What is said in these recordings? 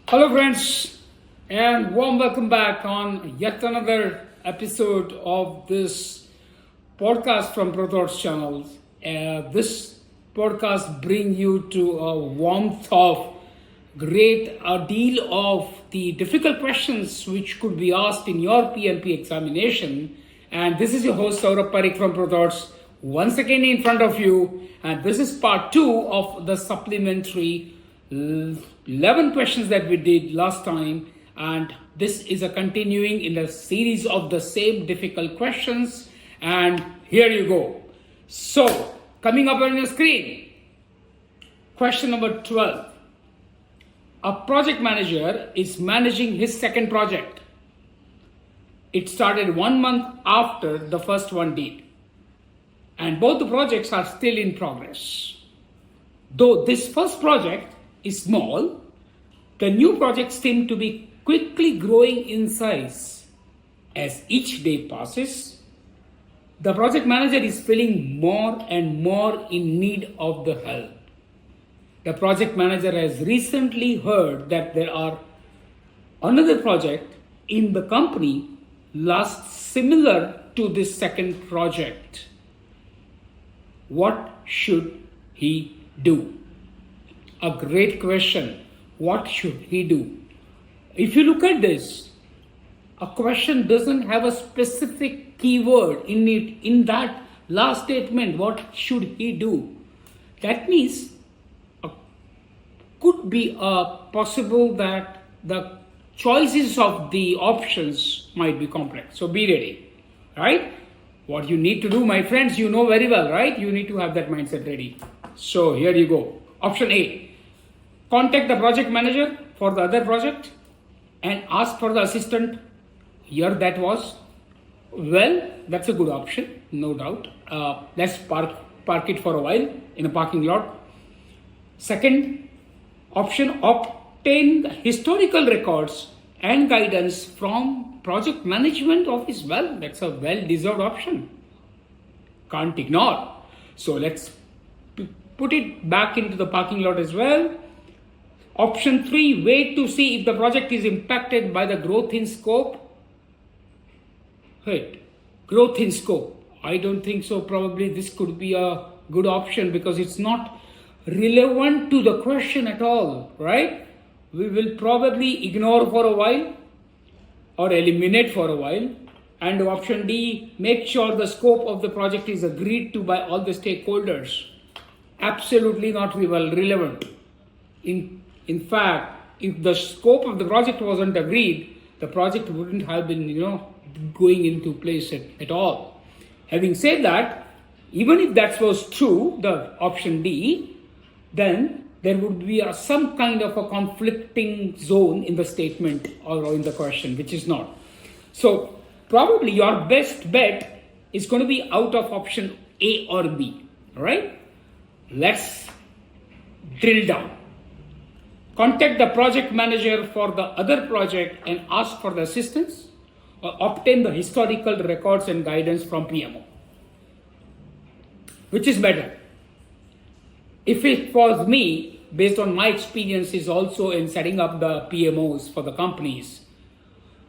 Hello, friends, and warm welcome back on yet another episode of this podcast from Prothoughts channel. This podcast bring you to a warmth of great a deal of the difficult questions which could be asked in your PMP examination. And this is your host Saurabh Parikh from Prothoughts once again in front of you. And this is part 2 of the supplementary 11 questions that we did last time, and this is a continuing in a series of the same difficult questions. And here you go. So coming up on your screen, question number 12. A project manager is managing his second project. It started 1 month after the first one did, and both the projects are still in progress. Though this first project is small, the new projects seem to be quickly growing in size. As each day passes, the project manager is feeling more and more in need of the help. The project manager has recently heard that there are another project in the company last similar to this second project. What should he do? A great question. What should he do? If you look at this, a question doesn't have a specific keyword in it. In that last statement, what should he do? That means could be possible that the choices of the options might be complex. So be ready, right? What you need to do, my friends, you know very well, right? You need to have that mindset ready. So here you go. Option A. Contact the project manager for the other project and ask for the assistant. Here that was. Well, that's a good option, no doubt. Let's park it for a while in a parking lot. Second option, obtain the historical records and guidance from project management office. Well, that's a well-deserved option. Can't ignore. So let's put it back into the parking lot as well. Option 3, wait to see if the project is impacted by the growth in scope. Wait, growth in scope. I don't think so. Probably this could be a good option because it's not relevant to the question at all, right? We will probably ignore for a while or eliminate for a while. And option D, make sure the scope of the project is agreed to by all the stakeholders. Absolutely not relevant. In fact, if the scope of the project wasn't agreed, the project wouldn't have been, going into place at all. Having said that, even if that was true, the option D, then there would be some kind of a conflicting zone in the statement or in the question, which is not. So probably your best bet is going to be out of option A or B. All right? Let's drill down. Contact the project manager for the other project and ask for the assistance, or obtain the historical records and guidance from PMO. Which is better? If it was me, based on my experiences also in setting up the PMOs for the companies,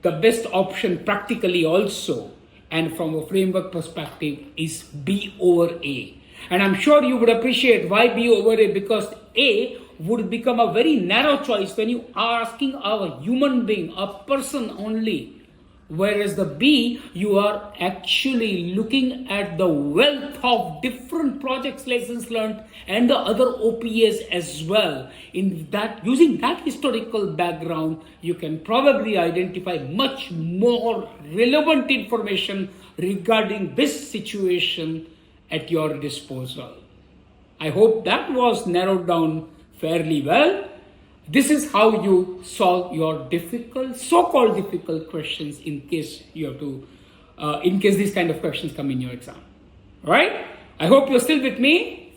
the best option practically also and from a framework perspective is B over A. And I'm sure you would appreciate why B over A, because A would become a very narrow choice when you are asking a human being, a person only. Whereas the B, you are actually looking at the wealth of different projects, lessons learned, and the other OPAs as well. In that, using that historical background, you can probably identify much more relevant information regarding this situation at your disposal. I hope that was narrowed down fairly well. This is how you solve your so-called difficult questions in case you have to, in case these kind of questions come in your exam. All right? I hope you're still with me.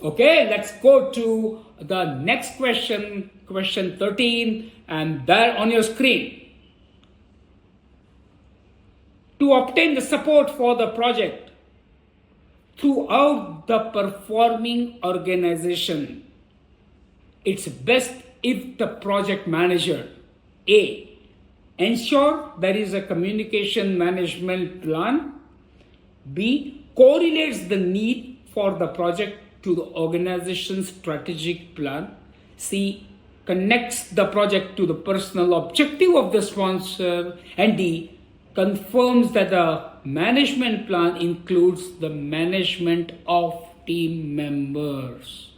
Okay, let's go to the next question, question 13, and there on your screen. To obtain the support for the project throughout the performing organization, it's best if the project manager A, ensure there is a communication management plan, B, correlates the need for the project to the organization's strategic plan, C, connects the project to the personal objective of the sponsor, and D, confirms that the management plan includes the management of team members.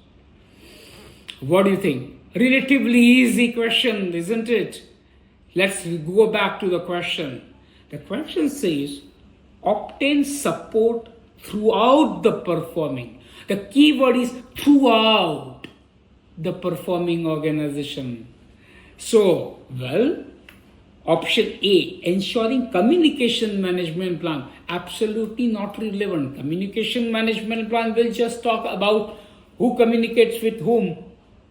What do you think? Relatively easy question, isn't it? Let's go back to the question. The question says, obtain support throughout the performing. The key word is throughout the performing organization. So, well, option A, ensuring communication management plan, absolutely not relevant. Communication management plan will just talk about who communicates with whom,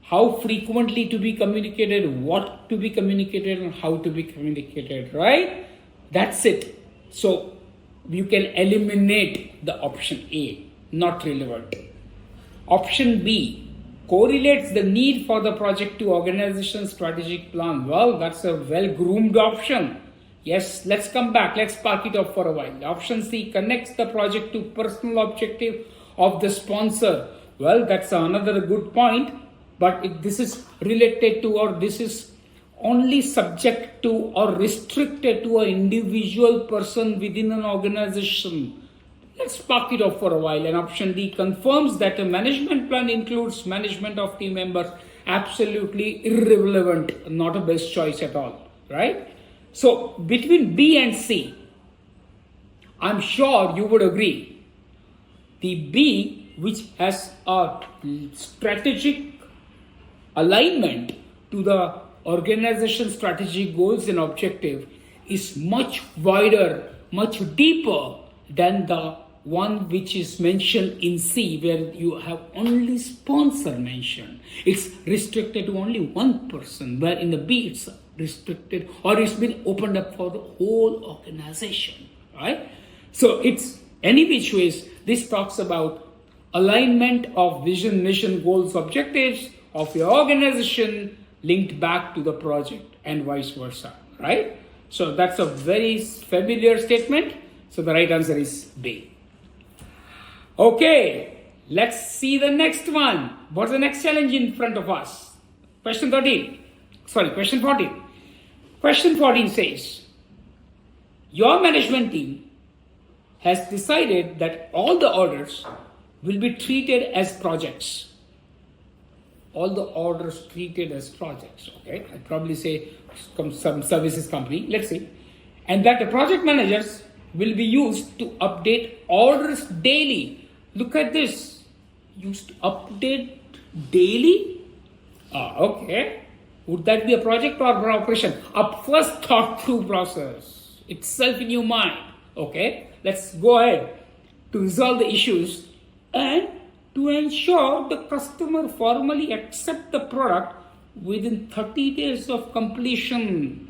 how frequently to be communicated, what to be communicated, and how to be communicated, right? That's it. So you can eliminate the option A, not relevant. Option B, correlates the need for the project to organization strategic plan. Well, that's a well-groomed option. Yes, let's come back. Let's park it up for a while. Option C, connects the project to personal objective of the sponsor. Well, that's another good point. But if this is related to, or this is only subject to or restricted to an individual person within an organization, let's park it off for a while. And option D, confirms that a management plan includes management of team members. Absolutely irrelevant, not a best choice at all, right? So between B and C, I'm sure you would agree, the B, which has a strategic alignment to the organization strategy goals and objective, is much wider, much deeper than the one which is mentioned in C, where you have only sponsor mentioned. It's restricted to only one person, where in the B it's restricted, or it's been opened up for the whole organization, right? So it's any which ways, this talks about alignment of vision, mission, goals, objectives of your organization linked back to the project and vice versa, right? So that's a very familiar statement. So the right answer is B. Okay, let's see the next one. What's the next challenge in front of us? Question 14. Question 14 says, your management team has decided that all the orders will be treated as projects. All the orders treated as projects, okay? I'd probably say some services company, let's see. And that the project managers will be used to update orders daily. Look at this, used to update daily? Okay. Would that be a project or an operation? A first thought through process itself in your mind, okay? Let's go ahead to resolve the issues and to ensure the customer formally accept the product within 30 days of completion.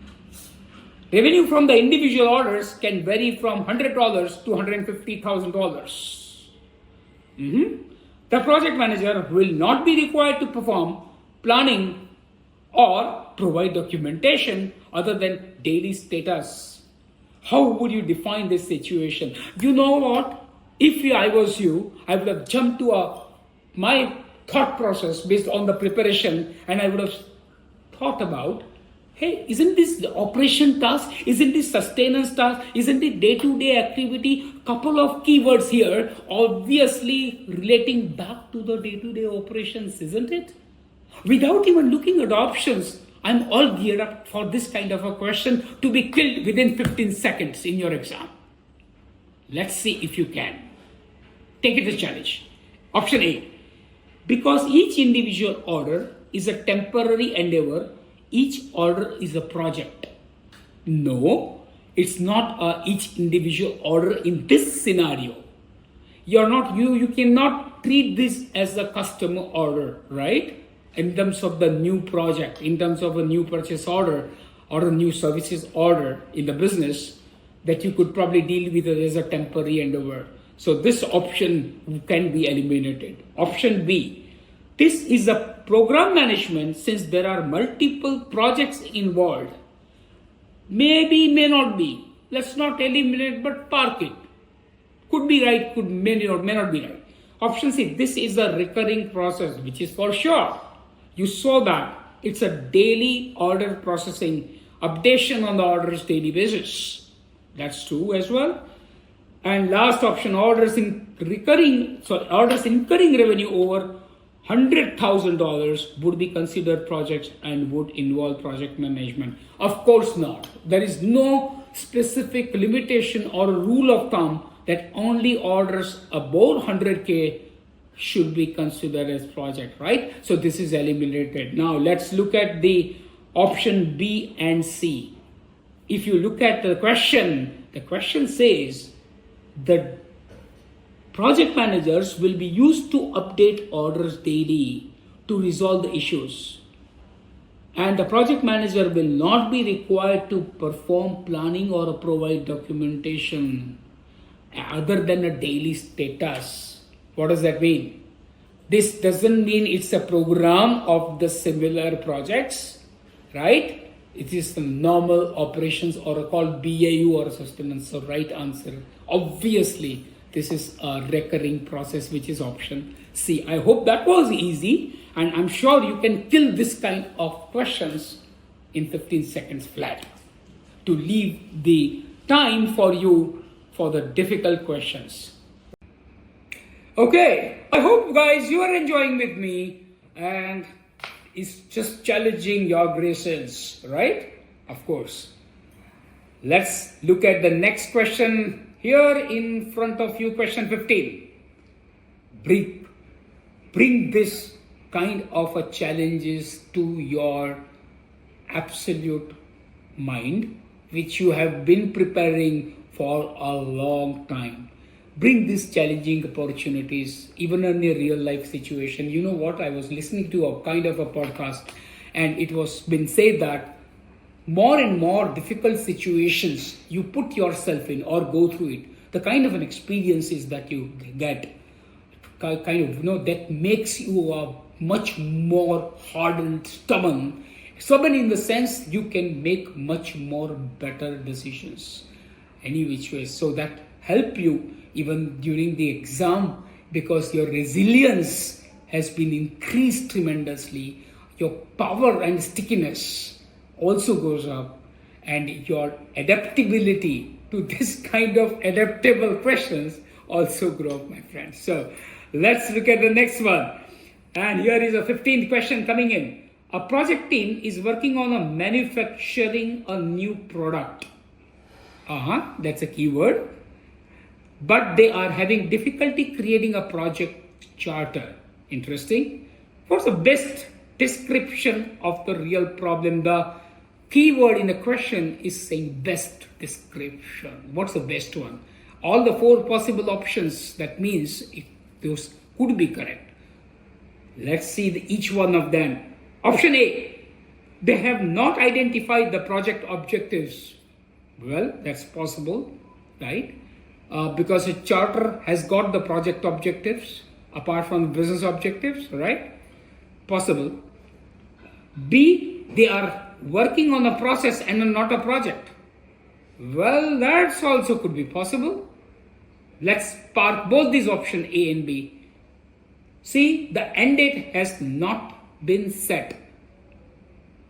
Revenue from the individual orders can vary from $100 to $150,000. The project manager will not be required to perform planning or provide documentation other than daily status. How would you define this situation? You know what? If I was you, I would have jumped to my thought process based on the preparation, and I would have thought about, hey, isn't this the operation task? Isn't this sustenance task? Isn't it day-to-day activity? Couple of keywords here, obviously relating back to the day-to-day operations, isn't it? Without even looking at options, I'm all geared up for this kind of a question to be killed within 15 seconds in your exam. Let's see if you can. Take it as a challenge. Option A. Because each individual order is a temporary endeavor, each order is a project. No, it's not each individual order in this scenario. You cannot treat this as a customer order, right? In terms of the new project, in terms of a new purchase order or a new services order in the business, that you could probably deal with it as a temporary endeavor. So this option can be eliminated. Option B, This is a program management since there are multiple projects involved. Maybe, may not be. Let's not eliminate, but park it. Could be right, could may or may not be right. Option C, this is a recurring process, which is for sure. You saw that. It's a daily order processing, updation on the orders daily basis. That's true as well. And last option, orders incurring revenue over $100,000 would be considered projects and would involve project management. Of course not. There is no specific limitation or rule of thumb that only orders above 100K should be considered as project, right? So this is eliminated. Now let's look at the option B and C. If you look at the question says the project managers will be used to update orders daily to resolve the issues. And the project manager will not be required to perform planning or provide documentation other than a daily status. What does that mean? This doesn't mean it's a program of the similar projects, right? It is the normal operations or called BAU or sustenance. So right answer, obviously, this is a recurring process, which is option C. I hope that was easy, and I'm sure you can kill this kind of questions in 15 seconds flat to leave the time for you for the difficult questions. Okay, I hope guys you are enjoying with me and it's just challenging your graces, right? Of course. Let's look at the next question here in front of you, question 15. Bring this kind of a challenges to your absolute mind, which you have been preparing for a long time. Bring these challenging opportunities even in a real life situation. You know what? I was listening to a kind of a podcast, and it was been said that more and more difficult situations you put yourself in or go through it, the kind of an experiences that you get, that makes you a much more hardened, stubborn in the sense you can make much more better decisions any which way. So that help you even during the exam, because your resilience has been increased tremendously. Your power and stickiness also goes up, and your adaptability to this kind of adaptable questions also grow up, my friends. So let's look at the next one. And here is a 15th question coming in. A project team is working on a manufacturing a new product. That's a keyword. But they are having difficulty creating a project charter. Interesting. What's the best description of the real problem? The keyword in the question is saying best description. What's the best one? All the 4 possible options, that means those could be correct. Let's see each one of them. Option A, they have not identified the project objectives. Well, that's possible, right? Because a charter has got the project objectives apart from the business objectives, right? Possible. B, they are working on a process and not a project. Well, that's also could be possible. Let's park both these options A and B. C, the end date has not been set.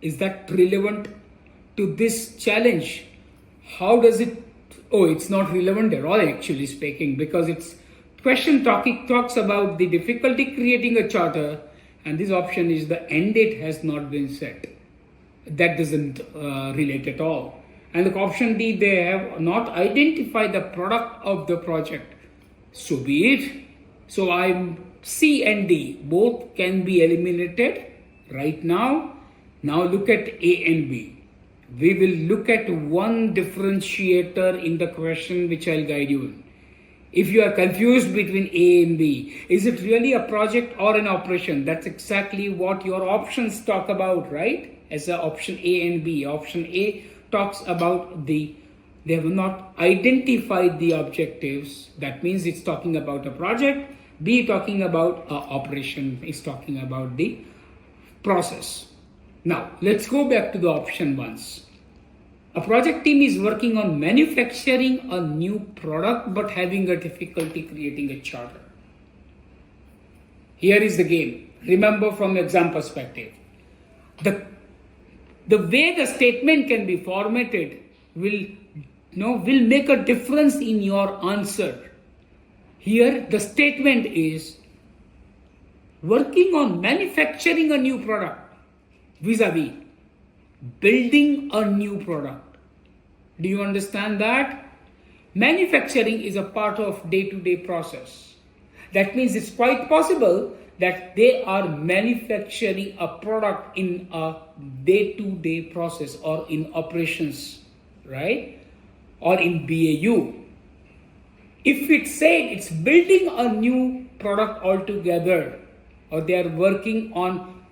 Is that relevant to this challenge? How does it? Oh, it's not relevant at all, actually speaking, because it's question talks about the difficulty creating a charter, and this option is the end date has not been set. That doesn't relate at all. And the option D, they have not identified the product of the project. So be it. So I'm C and D, both can be eliminated right now. Now look at A and B. We will look at one differentiator in the question which I'll guide you in. If you are confused between A and B, is it really a project or an operation? That's exactly what your options talk about, right? As a option A and B. Option A talks about they have not identified the objectives. That means it's talking about a project. B talking about operation, is talking about the process. Now, let's go back to the option ones. A project team is working on manufacturing a new product but having a difficulty creating a charter. Here is the game. Remember from exam perspective. The way the statement can be formatted will make a difference in your answer. Here the statement is working on manufacturing a new product vis-a-vis building a new product. Do you understand that? Manufacturing is a part of day-to-day process. That means it's quite possible that they are manufacturing a product in a day-to-day process or in operations, right? Or in BAU. If it said it's building a new product altogether, or they are working on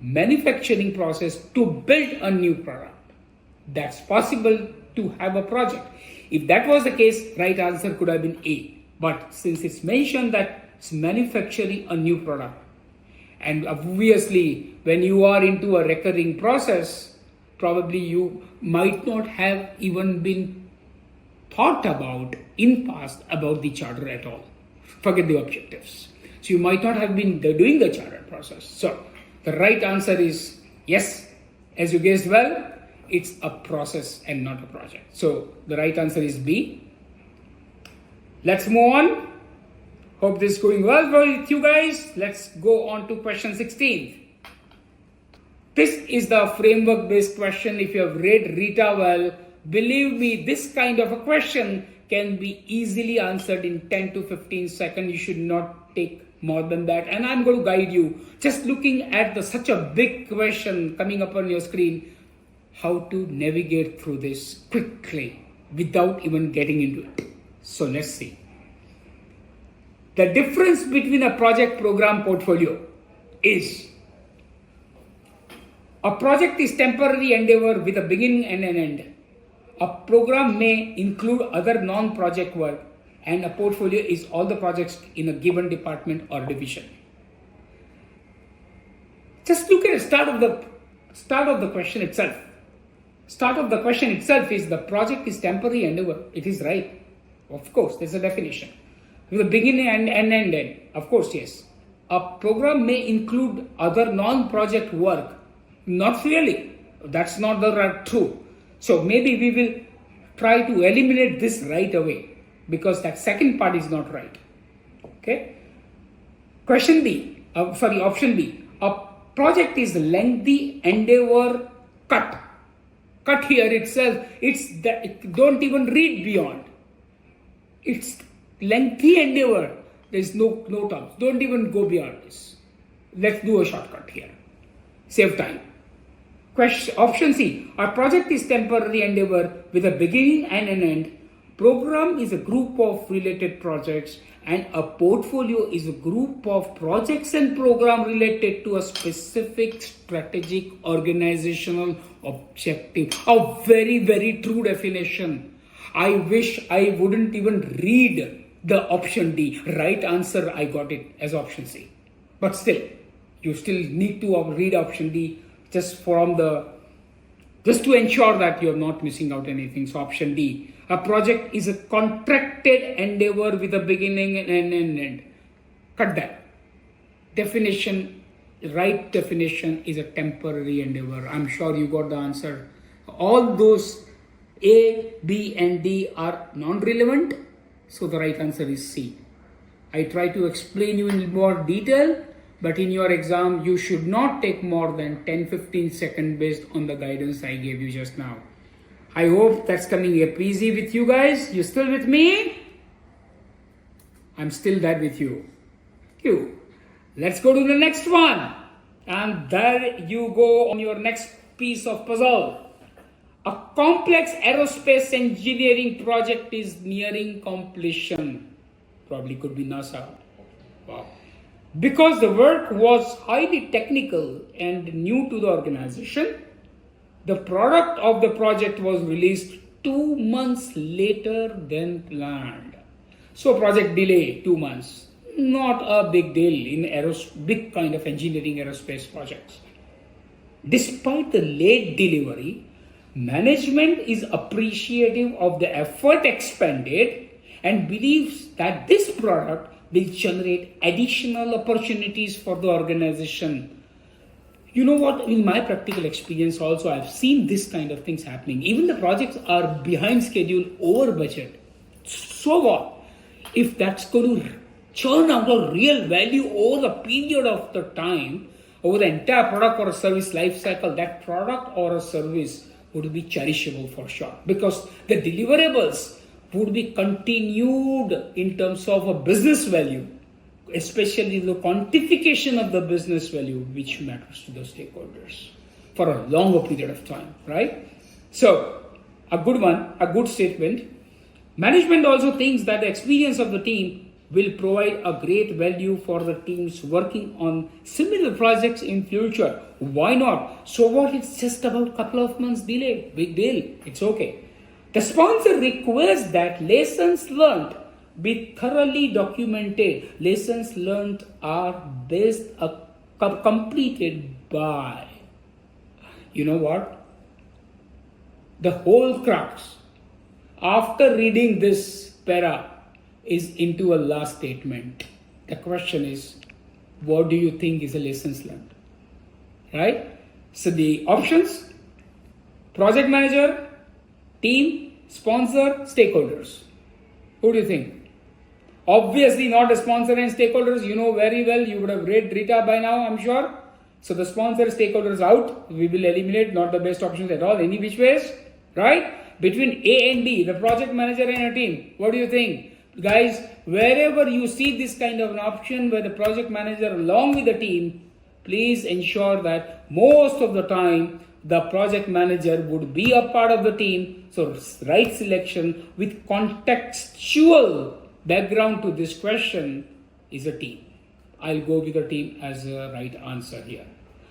manufacturing process to build a new product, that's possible to have a project. If that was the case, right answer could have been A. But since it's mentioned that it's manufacturing a new product, and obviously when you are into a recurring process, probably you might not have even been thought about in past about the charter at all. Forget the objectives. So you might not have been doing the charter process. So the right answer is yes. As you guessed well, it's a process and not a project. So the right answer is B. Let's move on. Hope this is going well with you guys. Let's go on to question 16. This is the framework based question. If you have read Rita well, believe me, this kind of a question can be easily answered in 10 to 15 seconds. You should not take more than that. And I'm going to guide you. Just looking at such a big question coming up on your screen, how to navigate through this quickly without even getting into it. So let's see. The difference between a project, program, portfolio is a project is temporary endeavor with a beginning and an end. A program may include other non-project work, and a portfolio is all the projects in a given department or division. Just look at the start of the question itself. Start of the question itself is the project is temporary endeavor. It is right. Of course, there's a definition. With a beginning and end. Of course, yes. A program may include other non-project work. Not really. That's not the true. So maybe we will try to eliminate this right away because that second part is not right. Okay. Option B. A project is lengthy endeavor cut. Cut here itself. Don't even read beyond. It's lengthy endeavor. There's no terms. Don't even go beyond this. Let's do a shortcut here. Save time. Option C. A project is temporary endeavor with a beginning and an end. Program is a group of related projects, and a portfolio is a group of projects and program related to a specific strategic organizational objective. A very, very true definition. I wish I wouldn't even read the option D. Right answer, I got it as option C. But still, you still need to read option D just to ensure that you're not missing out anything. So option D. A project is a contracted endeavor with a beginning and an end. Cut that. Right definition is a temporary endeavor. I'm sure you got the answer. All those A, B and D are non-relevant. So the right answer is C. I try to explain you in more detail, but in your exam, you should not take more than 10-15 seconds based on the guidance I gave you just now. I hope that's coming up easy with you guys. You still with me? I'm still there with you. Thank you. Let's go to the next one. And there you go on your next piece of puzzle. A complex aerospace engineering project is nearing completion. Probably could be NASA. Wow. Because the work was highly technical and new to the organization, the product of the project was released 2 months later than planned. So project delay 2 months. not a big deal in big kind of engineering aerospace projects. Despite the late delivery, management is appreciative of the effort expended and believes that this product will generate additional opportunities for the organization. You know what, in my practical experience also, I've seen this kind of things happening. Even the projects are behind schedule, over budget. So what? If that's going to churn out a real value over the period of the time, over the entire product or a service life cycle, that product or a service would be cherishable for sure, because the deliverables would be continued in terms of a business value, especially the quantification of the business value, which matters to the stakeholders for a longer period of time, right? So, a good one, a good statement. Management also thinks that the experience of the team will provide a great value for the teams working on similar projects in future. Why not? So what? It's just about a couple of months delay. Big deal. It's okay. The sponsor requests that lessons learned be thoroughly documented. Lessons learned are completed by. You know what? The whole crux, after reading this para, is into a last statement. The question is, what do you think is the lessons learned? Right? So the options: project manager, team, sponsor, stakeholders. Who do you think? Obviously not the sponsor and stakeholders. You know very well, you would have read Rita by now, I'm sure. So the sponsor, stakeholders out. We will eliminate, not the best options at all, any which ways. Right? Between A and B, the project manager and a team. What do you think? Guys, wherever you see this kind of an option where the project manager along with the team, please ensure that most of the time the project manager would be a part of the team. So right selection with contextual background to this question is a team. I'll go with the team as a right answer here.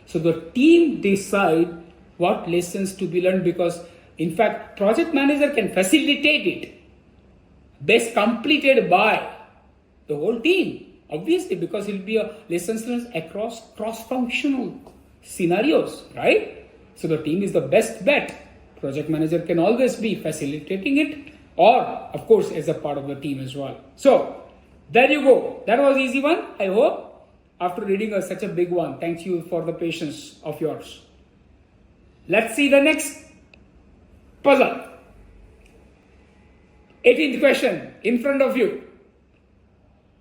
So the team decide what lessons to be learned, because in fact project manager can facilitate it. Best completed by the whole team, obviously, because it will be a lessons learned across cross-functional scenarios, right? So the team is the best bet. Project manager can always be facilitating it, or of course as a part of the team as well. So there you go. That was easy one, I hope. After reading such a big one, thank you for the patience of yours. Let's see the next puzzle. 18th question in front of you.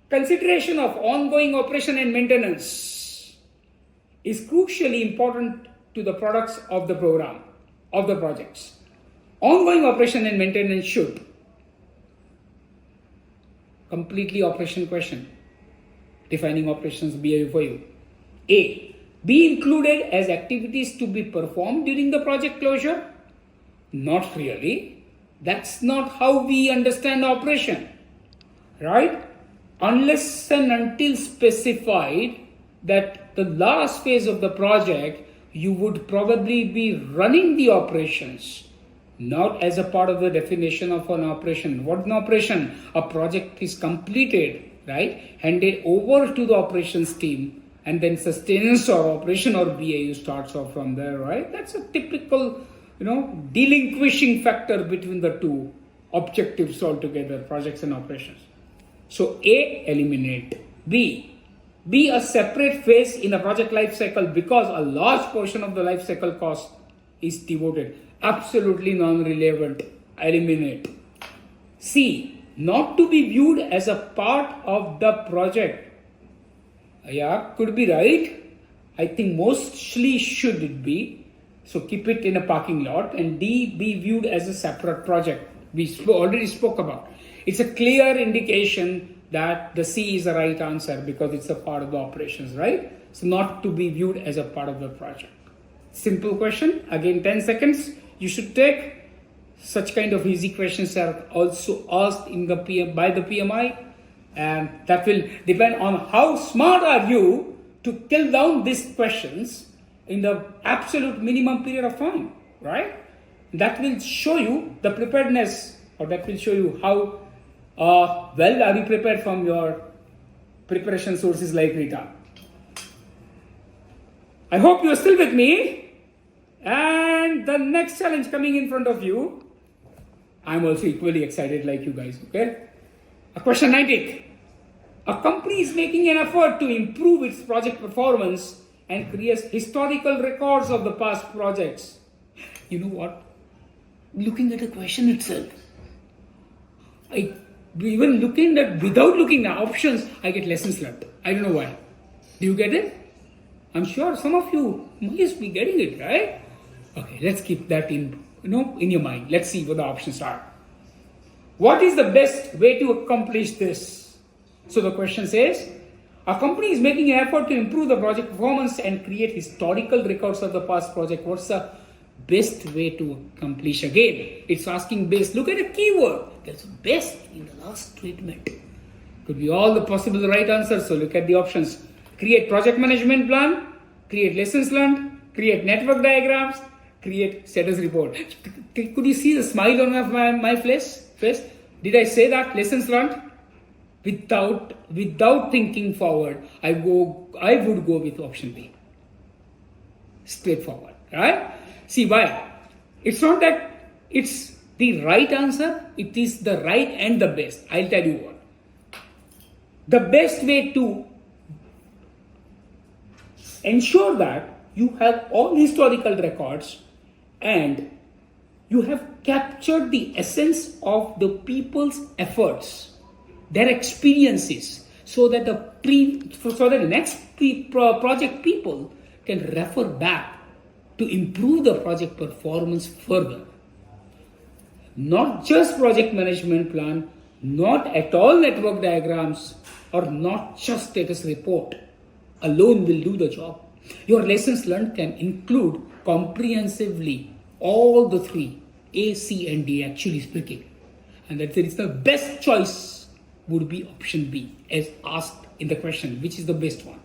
Consideration of ongoing operation and maintenance is crucially important to the products of the program, of the projects. Ongoing operation and maintenance should. Completely operation question. Defining operations BAU for you. A. Be included as activities to be performed during the project closure? Not really. That's not how we understand operation, right? Unless and until specified that the last phase of the project, you would probably be running the operations, not as a part of the definition of an operation. What an operation? A project is completed, right? Handed over to the operations team, and then sustenance or operation or BAU starts off from there, right? That's a typical delinquishing factor between the two objectives altogether, projects and operations. So A, eliminate. B, be a separate phase in a project life cycle because a large portion of the life cycle cost is devoted. Absolutely non-relevant. Eliminate. C, not to be viewed as a part of the project. Yeah, could be right. I think mostly should it be. So keep it in a parking lot. And D, be viewed as a separate project. We already spoke about. It's a clear indication that the C is the right answer because it's a part of the operations, right? So not to be viewed as a part of the project. Simple question. Again, 10 seconds. You should take. Such kind of easy questions are also asked in the by the PMI. And that will depend on how smart are you to kill down these questions in the absolute minimum period of time, right? That will show you the preparedness, or that will show you how well are you prepared from your preparation sources like Rita. I hope you are still with me. And the next challenge coming in front of you, I'm also equally excited like you guys, okay? A question 19. A company is making an effort to improve its project performance and creates historical records of the past projects. You know what? Looking at the question itself, without looking at options, I get lessons learned. I don't know why. Do you get it? I'm sure some of you must be getting it, right? Okay, let's keep that in your mind. Let's see what the options are. What is the best way to accomplish this? So the question says, a company is making an effort to improve the project performance and create historical records of the past project. What's the best way to accomplish? Again, it's asking best. Look at the keyword. There's best in the last statement. Could be all the possible right answers. So look at the options. Create project management plan, create lessons learned, create network diagrams, create status report. Could you see the smile on my face? Did I say that? Lessons learned? Without thinking forward, I would go with option B. Straightforward, right? See why? It's not that it's the right answer, it is the right and the best. I'll tell you what. The best way to ensure that you have all historical records and you have captured the essence of the people's efforts, their experiences, so that the next project people can refer back to improve the project performance further. Not just project management plan, not at all network diagrams, or not just status report alone will do the job. Your lessons learned can include comprehensively all the three, A, C, and D, actually speaking. And that there is the best choice would be option B, as asked in the question, which is the best one.